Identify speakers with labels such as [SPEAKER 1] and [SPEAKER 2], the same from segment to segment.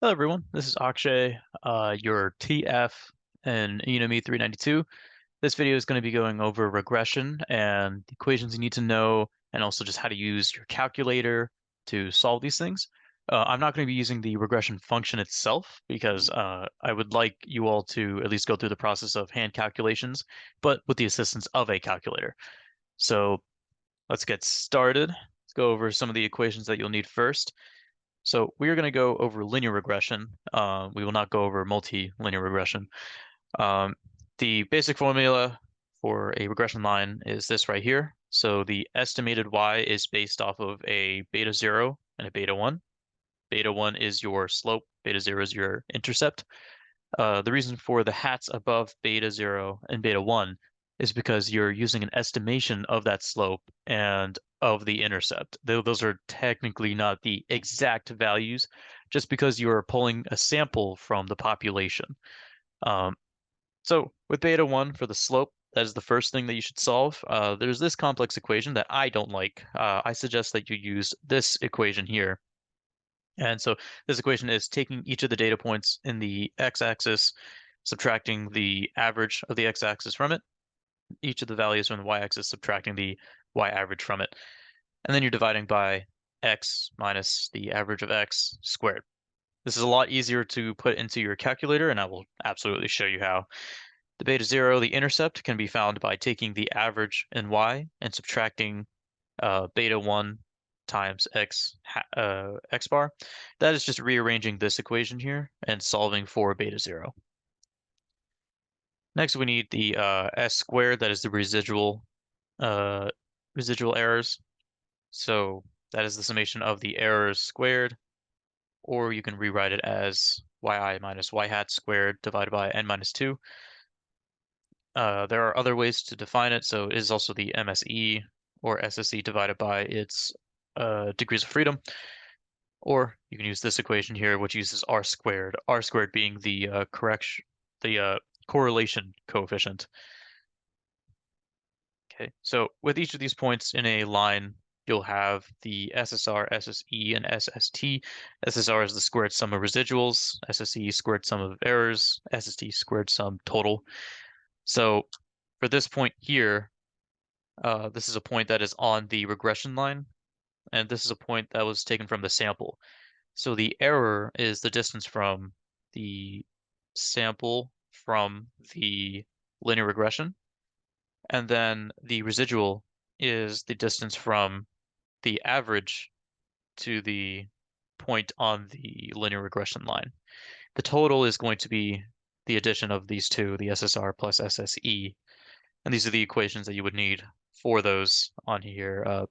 [SPEAKER 1] Hello everyone, this is Akshay, your TF in Unimi 392. This video is going to be going over regression and the equations you need to know, and also just how to use your calculator to solve these things. I'm not going to be using the regression function itself because I would like you all to at least go through the process of hand calculations, but with the assistance of a calculator. So let's get started. Let's go over some of the equations that you'll need first. So we are going to go over linear regression. We will not go over multi-linear regression. Um, the basic formula for a regression line is this right here. So the estimated y is based off of a beta 0 and a beta 1. Beta 1 is your slope, beta 0 is your intercept. The reason for the hats above beta 0 and beta 1 is because you're using an estimation of that slope and of the intercept. Those are technically not the exact values, just because you're pulling a sample from the population. Um, so with beta 1 for the slope, that is the first thing that you should solve. There's this complex equation that I don't like. I suggest that you use this equation here. And so this equation is taking each of the data points in the x-axis, subtracting the average of the x-axis from it, each of the values from the y-axis, subtracting the y-average from it. And then you're dividing by x minus the average of x squared. This is a lot easier to put into your calculator, and I will absolutely show you how. The beta 0, the intercept, can be found by taking the average in y and subtracting beta 1 times x bar. That is just rearranging this equation here and solving for beta 0. Next, we need the s squared, that is the residual errors. So that is the summation of the errors squared, or you can rewrite it as yi minus y hat squared divided by n minus 2. There are other ways to define it, so it is also the MSE or SSE divided by its degrees of freedom. Or you can use this equation here, which uses r squared being the correlation coefficient. Okay, so with each of these points in a line, you'll have the SSR, SSE, and SST. SSR is the squared sum of residuals, SSE squared sum of errors, SST squared sum total. So for this point here, this is a point that is on the regression line, and this is a point that was taken from the sample. So the error is the distance from the sample from the linear regression, and then the residual is the distance from the average to the point on the linear regression line. The total is going to be the addition of these two, the SSR plus SSE, and these are the equations that you would need for those on here.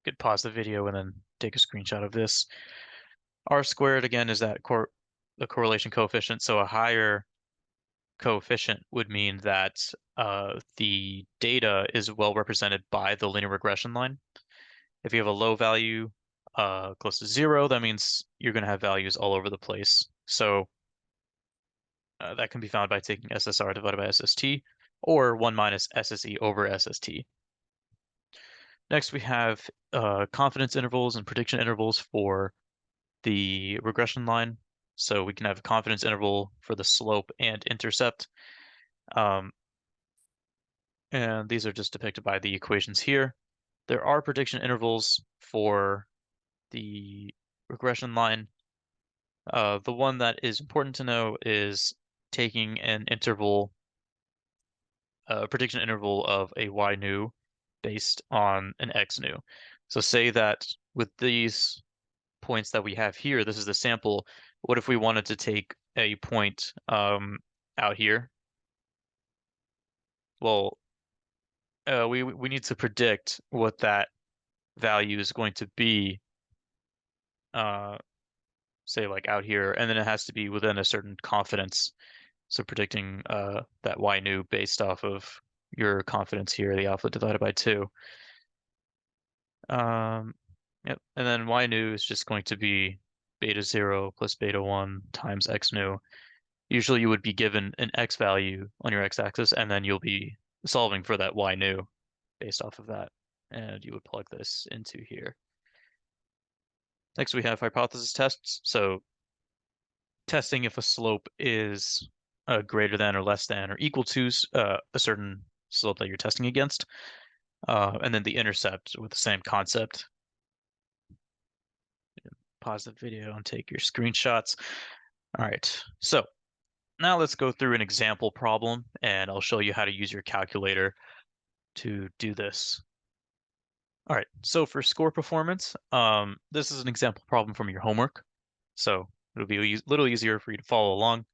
[SPEAKER 1] Could pause the video and then take a screenshot of this. R squared, again, is that the correlation coefficient, so a higher coefficient would mean that the data is well represented by the linear regression line. If you have a low value close to 0, that means you're going to have values all over the place. So that can be found by taking SSR divided by SST, or 1 minus SSE over SST. Next, we have confidence intervals and prediction intervals for the regression line. So we can have a confidence interval for the slope and intercept. And these are just depicted by the equations here. There are prediction intervals for the regression line. The one that is important to know is taking an interval, prediction interval of a y nu based on an x nu. So say that with these points that we have here, this is the sample. What if we wanted to take a point out here? Well, we need to predict what that value is going to be, say like out here, and then it has to be within a certain confidence. So predicting that y nu based off of your confidence here, the alpha divided by 2. Yep, and then y nu is just going to be beta 0 plus beta 1 times x nu. Usually you would be given an x value on your x-axis, and then you'll be solving for that y nu based off of that. And you would plug this into here. Next, we have hypothesis tests. So testing if a slope is greater than or less than or equal to a certain slope that you're testing against. And then the intercept with the same concept. Pause the video and take your screenshots. All right, so now let's go through an example problem, and I'll show you how to use your calculator to do this. All right, so for score performance, this is an example problem from your homework, so it'll be a little easier for you to follow along.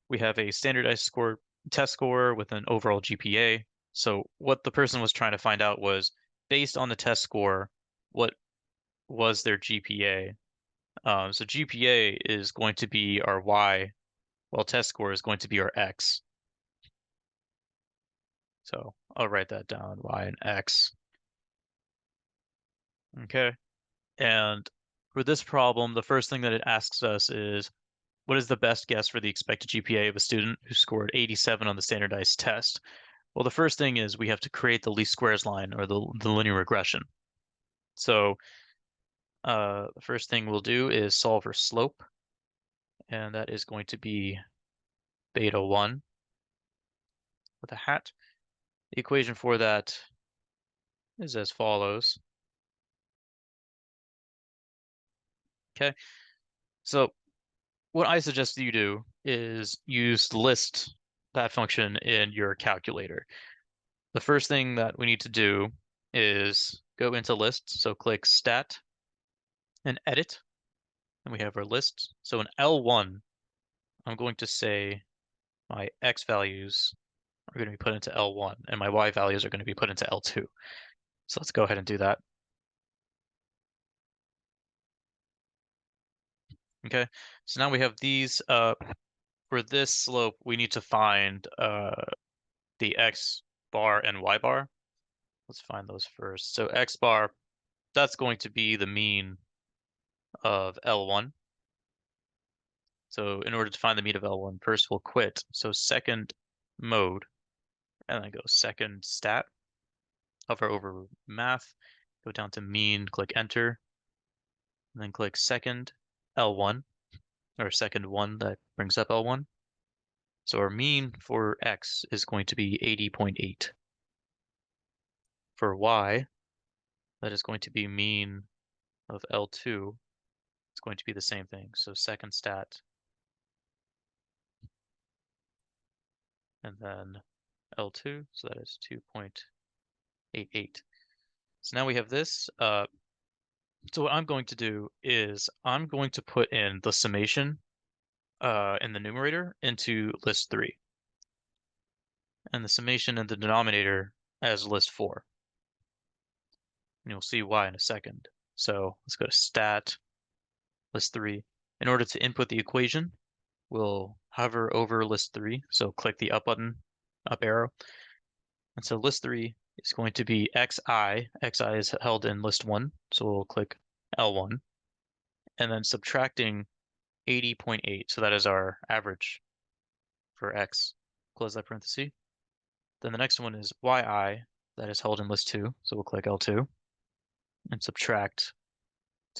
[SPEAKER 1] We have a standardized score test score with an overall GPA. So what the person was trying to find out was, based on the test score, what was their GPA? So GPA is going to be our Y, while test score is going to be our X. So I'll write that down, Y and X. Okay. And for this problem, the first thing that it asks us is, what is the best guess for the expected GPA of a student who scored 87 on the standardized test? Well, the first thing is we have to create the least squares line, or the linear regression. So the first thing we'll do is solve for slope, and that is going to be beta 1 with a hat. The equation for that is as follows. Okay, so what I suggest you do is use list that function in your calculator. The first thing that we need to do is go into lists. So click stat and edit, and we have our list. So in L1, I'm going to say my X values are going to be put into L1 and my Y values are going to be put into L2. So let's go ahead and do that. Okay, so now we have these, for this slope, we need to find the X bar and Y bar. Let's find those first. So X bar, that's going to be the mean of L1. So in order to find the mean of L1, first we'll quit. So second mode, and then go second stat, hover over math, go down to mean, click enter, and then click second L1, or second one that brings up L1. So our mean for X is going to be 80.8. For Y, that is going to be mean of L2. It's going to be the same thing. So second stat, and then L2, so that is 2.88. So now we have this. So what I'm going to do is I'm going to put in the summation in the numerator into list 3, and the summation in the denominator as list 4. And you'll see why in a second. So let's go to stat, list 3. In order to input the equation, we'll hover over list 3. So click the up button, up arrow. And so list 3 is going to be xi. Xi is held in list 1. So we'll click L1. And then subtracting 80.8. So that is our average for X. Close that parenthesis. Then the next one is yi. That is held in list 2. So we'll click L2 and subtract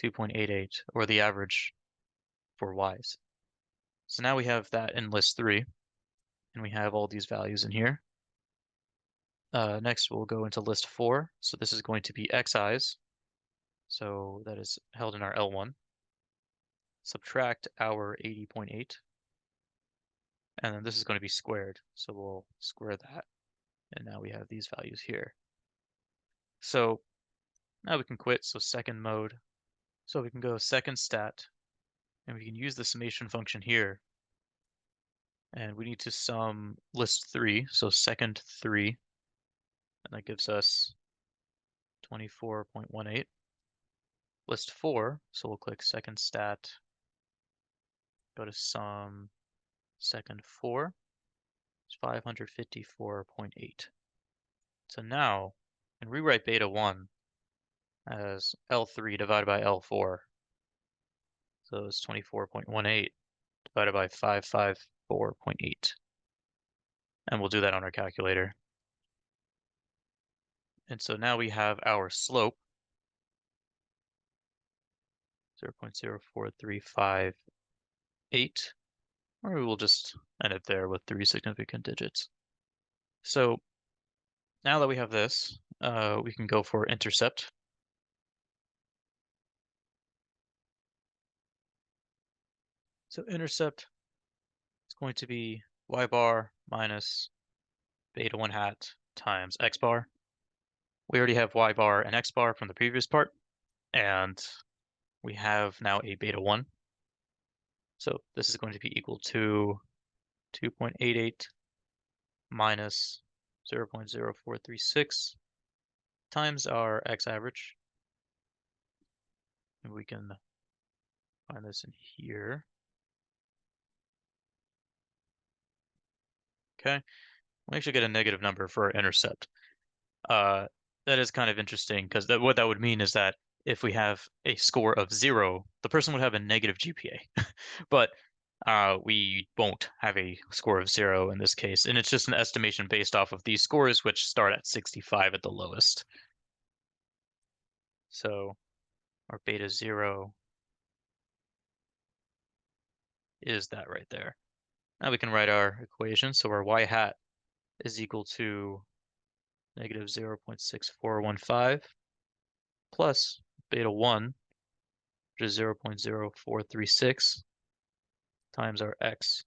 [SPEAKER 1] 2.88, or the average for y's. So now we have that in list 3, and we have all these values in here. Next, we'll go into list 4. So this is going to be xi's. So that is held in our L1. Subtract our 80.8. And then this is going to be squared. So we'll square that. And now we have these values here. So now we can quit. So second mode. So we can go second stat. And we can use the summation function here. And we need to sum list 3. So second 3. And that gives us 24.18. List 4. So we'll click second stat. Go to sum second 4. It's 554.8. So now, and rewrite beta 1 as L3 divided by L4. So it's 24.18 divided by 554.8. And we'll do that on our calculator. And so now we have our slope, 0.0435 8. or we will just end it there with 3 significant digits. So now that we have this, we can go for intercept. So intercept is going to be y bar minus beta 1 hat times x bar. We already have y bar and x bar from the previous part, and we have now a beta 1. So this is going to be equal to 2.88 minus 0.0436 times our x average. And we can find this in here. Okay, we actually get a negative number for our intercept. Uh, that is kind of interesting because what that would mean is that if we have a score of 0, the person would have a negative GPA. But we won't have a score of 0 in this case, and it's just an estimation based off of these scores, which start at 65 at the lowest. So our beta 0 is that right there. Now we can write our equation. So our y hat is equal to negative 0.6415 plus beta 1, which is 0.0436 times our x.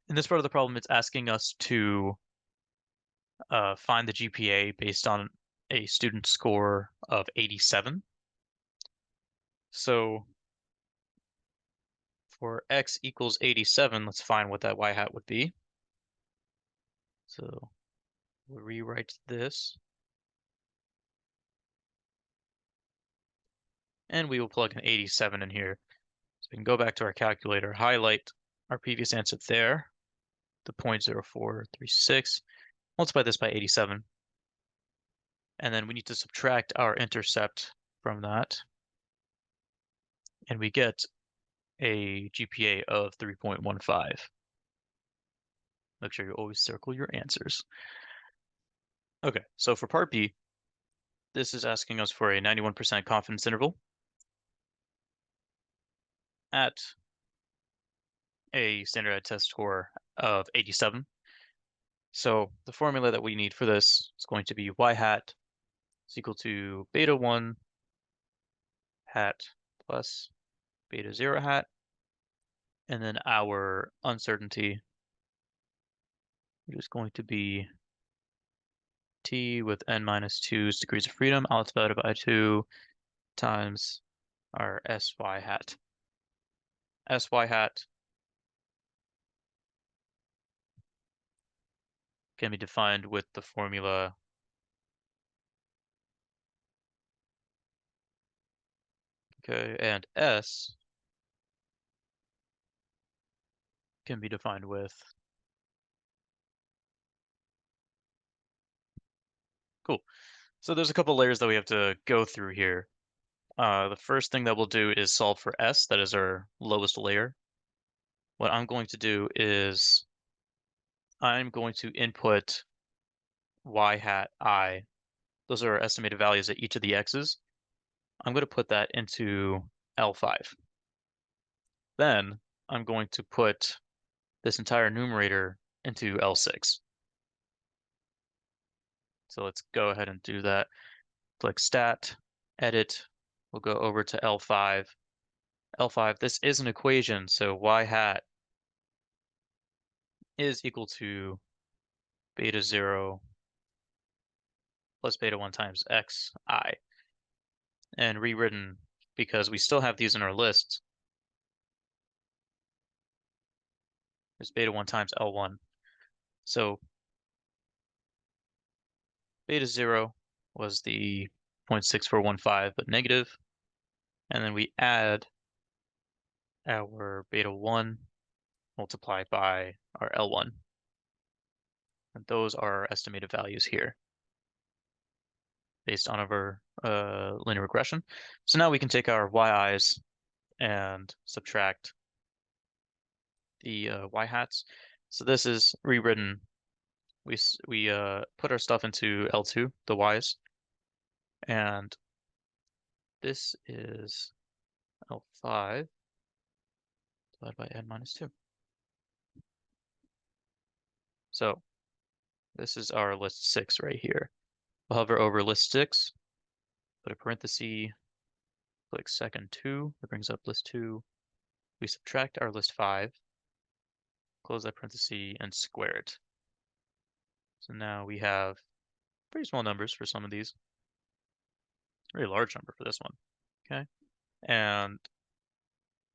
[SPEAKER 1] In this part of the problem, it's asking us to find the GPA based on a student score of 87. So for x equals 87, let's find what that y hat would be. So we'll rewrite this. And we will plug an 87 in here. So we can go back to our calculator, highlight our previous answer there, the 0.0436, multiply this by 87. And then we need to subtract our intercept from that. And we get a GPA of 3.15. Make sure you always circle your answers. Okay, so for part B, this is asking us for a 91% confidence interval at a standardized test score of 87. So the formula that we need for this is going to be y hat is equal to beta 1 hat plus beta 0 hat, and then our uncertainty is going to be t with n minus 2's degrees of freedom, all divided by 2 times our sy hat. Sy hat can be defined with the formula okay, and s can be defined with cool. So there's a couple layers that we have to go through here. The first thing that we'll do is solve for s, that is our lowest layer. What I'm going to do is I'm going to input y hat I. Those are our estimated values at each of the x's. I'm going to put that into L5. Then I'm going to put this entire numerator into L6. So let's go ahead and do that. Click Stat, Edit. We'll go over to L5. L5, this is an equation, so y hat is equal to beta 0 plus beta 1 times xi. And rewritten, because we still have these in our list, is beta 1 times L1. So beta 0 was the 0.6415, but negative. And then we add our beta 1 multiplied by our L1. And those are our estimated values here based on our linear regression. So now we can take our yi's and subtract the y hats. So this is rewritten. We put our stuff into L2, the y's, and this is L5 divided by n minus 2. So this is our list 6 right here. We'll hover over list 6, put a parenthesis, click second 2, that brings up list 2. We subtract our list 5, close that parenthesis, and square it. So now we have pretty small numbers for some of these. Very large number for this one. Okay. And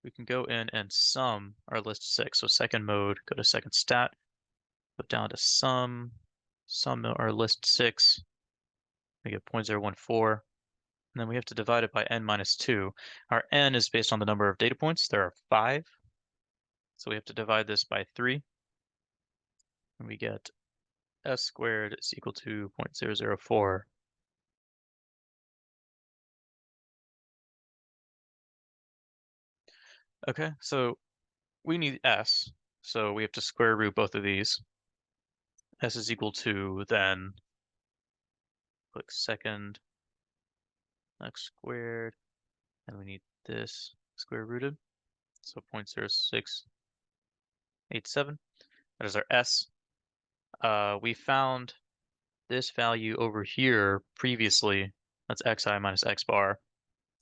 [SPEAKER 1] we can go in and sum our list 6. So second mode, go to second stat, put down to sum our list 6. We get 0.014. And then we have to divide it by n minus 2. Our n is based on the number of data points. There are 5. So we have to divide this by 3. And we get s squared is equal to 0.004. Okay, so we need s. So we have to square root both of these. S is equal to, then click second x squared, and we need this square rooted. So 0.0687. That is our s. We found this value over here previously. That's xi minus x bar.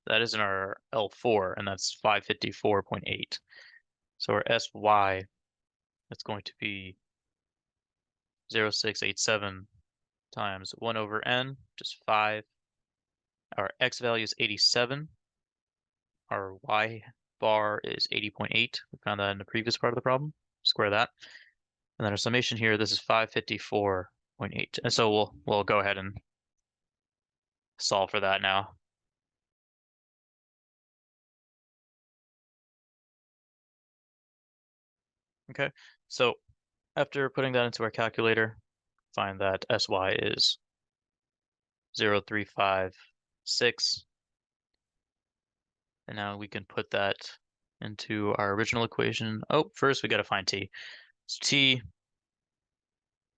[SPEAKER 1] That is in our L4, and that's 554.8. So our sy, that's going to be 0.0687 times 1 over n, just 5. Our x value is 87. Our y bar is 80.8. We found that in the previous part of the problem. Square that. And then our summation here, this is 554.8. And so we'll go ahead and solve for that now. Okay, so after putting that into our calculator, find that sy is 0.356. And now we can put that into our original equation. Oh, first we got to find t. So t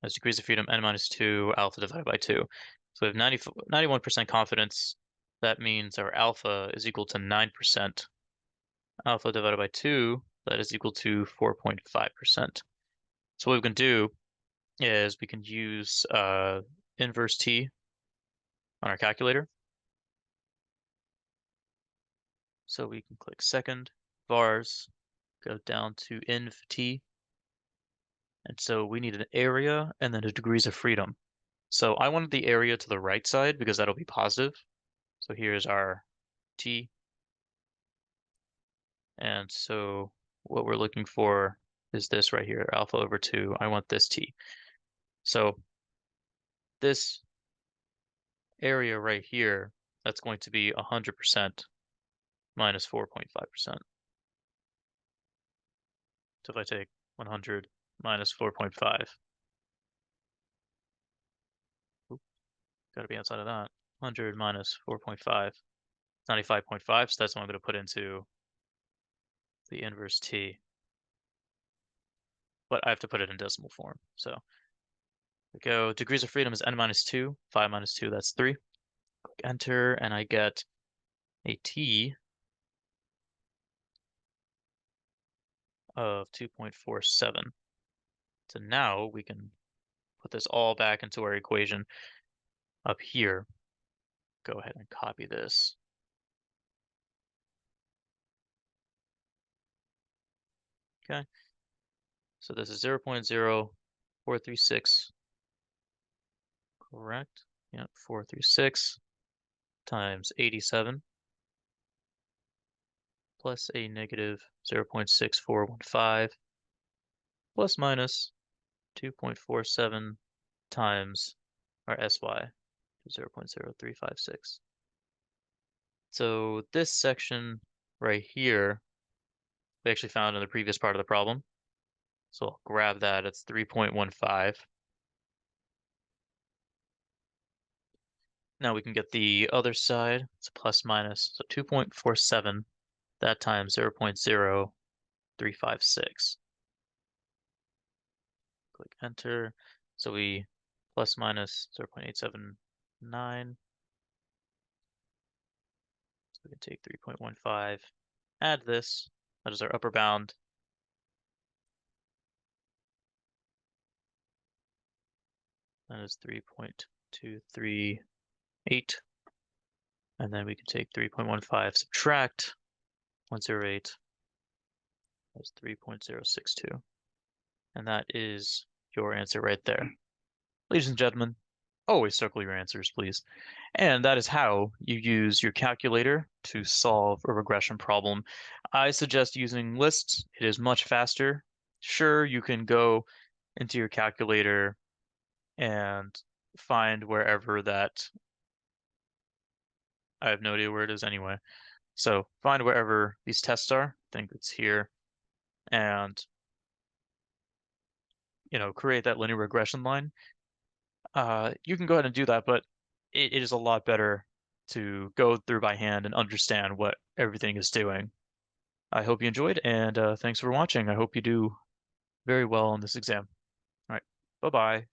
[SPEAKER 1] as degrees of freedom n minus 2, alpha divided by 2. So we have 91% confidence. That means our alpha is equal to 9%. Alpha divided by 2, that is equal to 4.5%. So what we can do is we can use inverse t on our calculator. So we can click second, vars, go down to inv t. And so we need an area and then a degrees of freedom. So I wanted the area to the right side because that'll be positive. So here's our t. And so what we're looking for is this right here, alpha over 2. I want this t. So this area right here, that's going to be 100% minus 4.5%. So if I take 100 minus 4.5, got to be outside of that. 100 minus 4.5, 95.5. So that's what I'm going to put into the inverse t. But I have to put it in decimal form. So we go, degrees of freedom is n minus 2. 5 minus 2, that's 3. Click enter, and I get a t of 2.47. So now we can put this all back into our equation up here. Go ahead and copy this. Okay. So this is 0.0436. Correct. Yeah, 436 times 87 plus a negative 0.6415 plus minus 2.47 times our sy, 0.0356. So this section right here, we actually found in the previous part of the problem. So I'll grab that, it's 3.15. Now we can get the other side, it's plus minus, so 2.47, that times 0.0356. Click enter. So we plus minus 0.879. So we can take 3.15, add this, that is our upper bound, That is 3.238. And then we can take 3.15, subtract 0.08. That's 3.062. And that is your answer right there. Ladies and gentlemen, always circle your answers, please. And that is how you use your calculator to solve a regression problem. I suggest using lists. It is much faster. Sure, you can go into your calculator and find wherever that, I have no idea where it is anyway. So find wherever these tests are. I think it's here. And, create that linear regression line. You can go ahead and do that, but it is a lot better to go through by hand and understand what everything is doing. I hope you enjoyed, and thanks for watching. I hope you do very well on this exam. All right, bye-bye.